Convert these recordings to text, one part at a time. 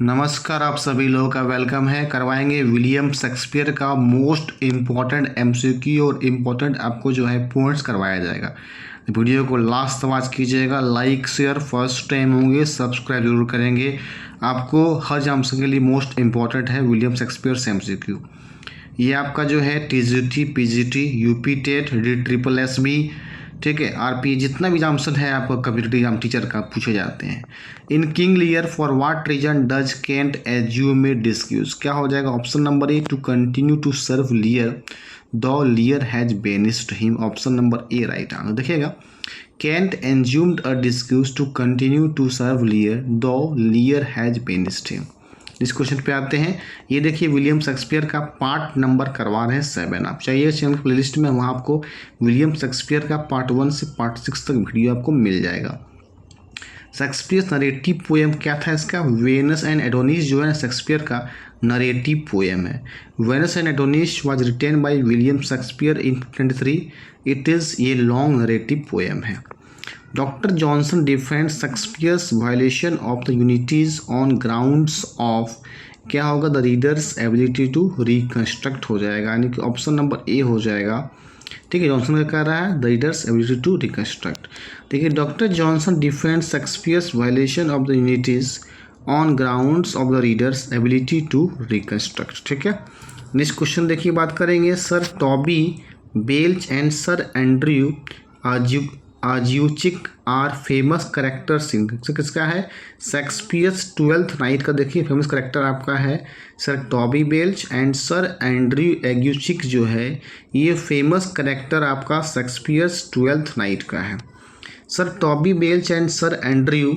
नमस्कार, आप सभी लोगों का वेलकम है। करवाएंगे विलियम शेक्सपियर का मोस्ट इम्पॉर्टेंट एमसीक्यू और इम्पॉर्टेंट आपको जो है पॉइंट्स करवाया जाएगा। वीडियो को लास्ट तक वॉच कीजिएगा। लाइक शेयर फर्स्ट टाइम होंगे सब्सक्राइब जरूर करेंगे। आपको हर एमसीक्यू के लिए मोस्ट इम्पॉर्टेंट है विलियम शेक्सपियर से एमसीक्यू। ये आपका जो है TGT, PGT, UP TET, D triple S B, ठीक है, आरपी, जितना भी एग्जाम्सन है आपका कंप्यूटर एग्जाम टीचर का पूछे जाते हैं। इन King Lear for what reason does Kent assume disguise, क्या हो जाएगा? Option number A, to continue to serve Lear the Lear has banished him. Option number A right answer. देखिएगा, Kent assumed a disguise to continue to serve Lear the Lear has banished him. इस question पे आते हैं। ये देखिए William Shakespeare का part number करवा रहे हैं 7। आप चाहिए चैनल प्लेलिस्ट में, वहाँ आपको विलियम शेक्सपियर का पार्ट 1 से पार्ट 6 तक वीडियो आपको मिल जाएगा। शेक्सपियर नरेटिव पोएम क्या था इसका? वेनस एंड एडोनिस जो है ना शेक्सपियर का नरेटिव पोएम है। Venus and Adonis was written by William Shakespeare in 23। It is ये लॉन्ग नरेटिव पोएम है। Dr. Johnson defends Shakespeare's violation of the unities on grounds of, क्या होगा? The reader's ability to reconstruct हो जाएगा, यानी कि option number ए हो जाएगा। ठीक है, जॉनसन क्या कह रहा है? The reader's ability to reconstruct. देखिए, doctor Johnson defends Shakespeare's violation of the unities on grounds of the reader's ability to reconstruct. ठीक है, नेक्स्ट क्वेश्चन देखिए, बात करेंगे। Sir Toby Belch and sir Andrew Aguecheek are famous characters in, किसका है? Shakespeare's Twelfth Night का। देखिए famous character आपका है sir Toby Belch and sir Andrew Aguecheek जो है ये फेमस करेक्टर आपका शेक्सपियर्स ट्वेल्थ नाइट का है। Sir Toby Belch and sir Andrew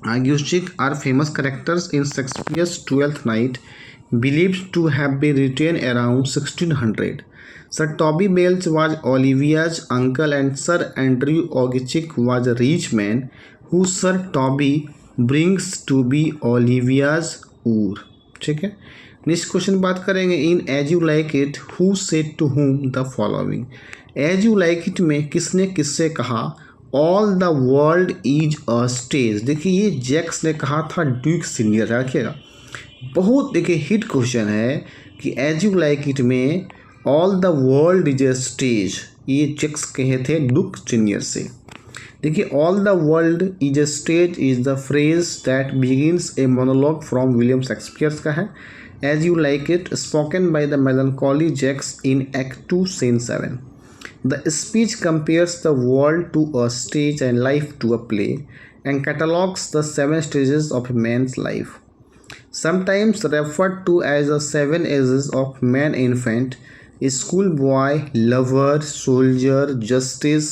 Aguecheek are famous characters in Shakespeare's Twelfth Night believed to have been written around 1600. Sir Toby Belch was Olivia's uncle and Sir Andrew Ogichick was a rich man who Sir Toby brings to be Olivia's ur. ठीक है, next question बात करेंगे। In as you like it who said to whom the following. As you like it में किसने किससे कहा? All the world is a stage. देखिए ये जैक्स ने कहा था ड्यूक सीनियर। रखिएगा, बहुत देखिए हिट क्वेश्चन है कि एज यू लाइक इट में all the world is a stage, ये चेक्स कहे थे डुक सीनियर से। देखिए, all the world is a stage is the phrase that begins a monologue from William Shakespeare का है। As you like it spoken by the melancholy Jaques in act 2 scene 7। The speech compares the world to a stage and life to a play and catalogues the 7 stages of a man's life, sometimes referred to as the 7 ages of man infant, schoolboy, lover, soldier, justice,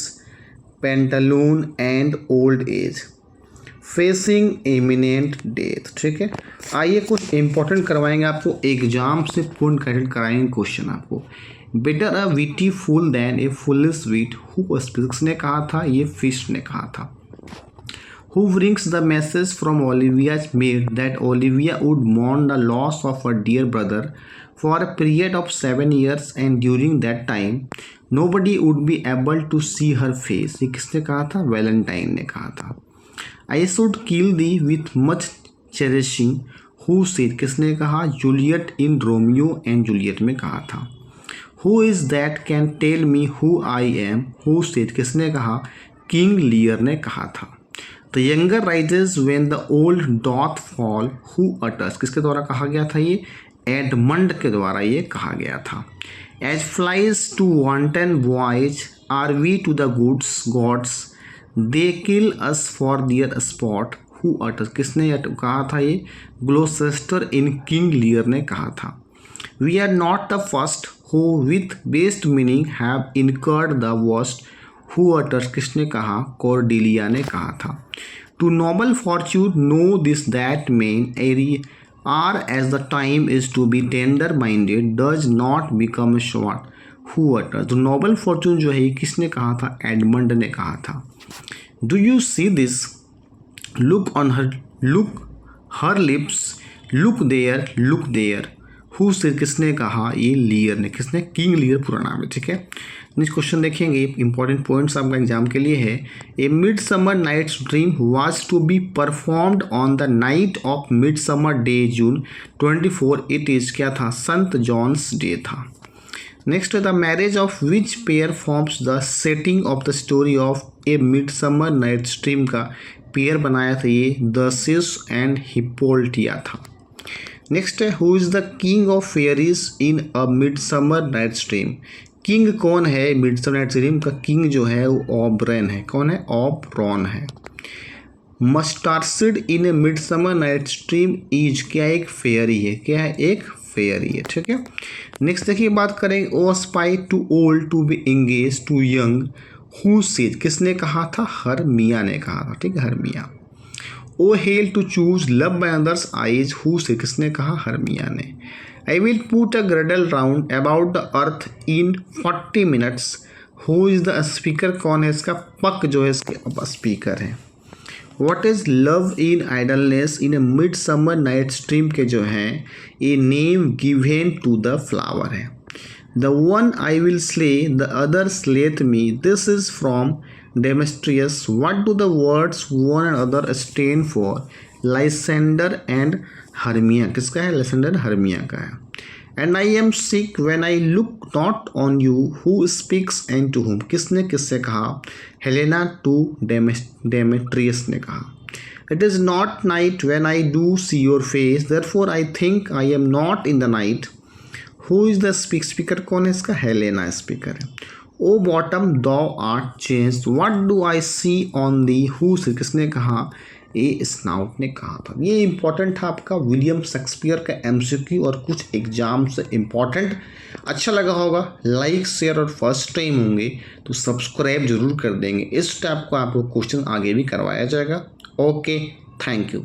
pantaloon and old age, facing imminent death। ठीक है, आइए कुछ important करवाएंगे आपको, exam से पूर्ण credit कराएंगे question आपको। Better a witty fool than a foolish wit who speaks ने कहा था, ये फिश ने कहा था। Who brings the message from Olivia's maid that Olivia would mourn the loss of her dear brother for a period of 7 years and during that time nobody would be able to see her face? ये किसने कहा था? Valentine ने कहा था। I should kill thee with much cherishing, who said, किसने कहा? Juliet in Romeo and Juliet में कहा था। Who is that can tell me who I am, who said, किसने कहा? किंग लियर ने कहा था। The younger rises when the old doth fall, who utters, किसके द्वारा कहा गया था? ये एडमंड के द्वारा ये कहा गया था। As flies to wanton voyage are we to the gods, they kill us for their sport, who utters, किसने कहा था? ये ग्लोसेस्टर इन किंग लियर ने कहा था। We are not the first who with best meaning have incurred the worst, who utters, किसने कहा? Cordelia ने कहा था। To noble fortune know this that men are as the time is to be tender minded does not become short, who utters। तो noble fortune जो है किसने कहा था? एडमंड ने कहा था। Do you see this? Look on her, look her lips, look there, who say किसने कहा, ये लियर ने, किसने, किंग लियर पूरा नाम है, ठीक है। नेक्स्ट क्वेश्चन देखेंगे, इंपॉर्टेंट पॉइंट्स आपका एग्जाम के लिए है। A midsummer night's dream was to be performed on the night of midsummer day June 24 it is, क्या था, संत जॉन्स डे था। Next the marriage of which pair forms the setting of the story of a midsummer night's dream का pair बनाया था ये Theseus and Hippolyta था। Next है who is the king of fairies in a midsummer night's dream, king कौन है midsummer night's dream का, king जो है वो ऑबरन है, कौन है, ऑबरॉन है। Mustardseed in a midsummer night's dream is, क्या एक फेयरी है, क्या है, एक फेयरी है, ठीक है। नेक्स्ट देखिए बात करें, O spite too old to be engaged to young who said, किसने कहा था, हरमिया ने कहा था, ठीक है, Hermia. O hell to choose love by other's eyes who say, किसने कहा, हरमिया ने। I will put a girdle round about the earth in 40 minutes who is the speaker, कौन है इसका, पक जो है इसके स्पीकर है। What is love in idleness in a midsummer night's dream के जो हैं a name given to the flower है। The one I will slay the other slayeth me, this is from Demetrius. What do the words one and other stand for, Lysander and Hermia, किसका है, Lysander Hermia का है। And I am sick when I look not on you who speaks and to whom, किसने किससे कहा, Helena to Demetrius ने कहा। It is not night when I do see your face therefore I think I am not in the night who is the speaker, कौन है इसका, Helena speaker है। O Bottom thou art change what do I see on thee who say, किसने कहा, ए snout ने कहा था। ये इंपॉर्टेंट था आपका विलियम शेक्सपियर का एमसीक्यू और कुछ एग्जाम से इंपॉर्टेंट। अच्छा लगा होगा, लाइक शेयर और फर्स्ट टाइम होंगे तो सब्सक्राइब जरूर कर देंगे। इस टाइप का आपको क्वेश्चन आगे भी करवाया जाएगा। Okay, thank you.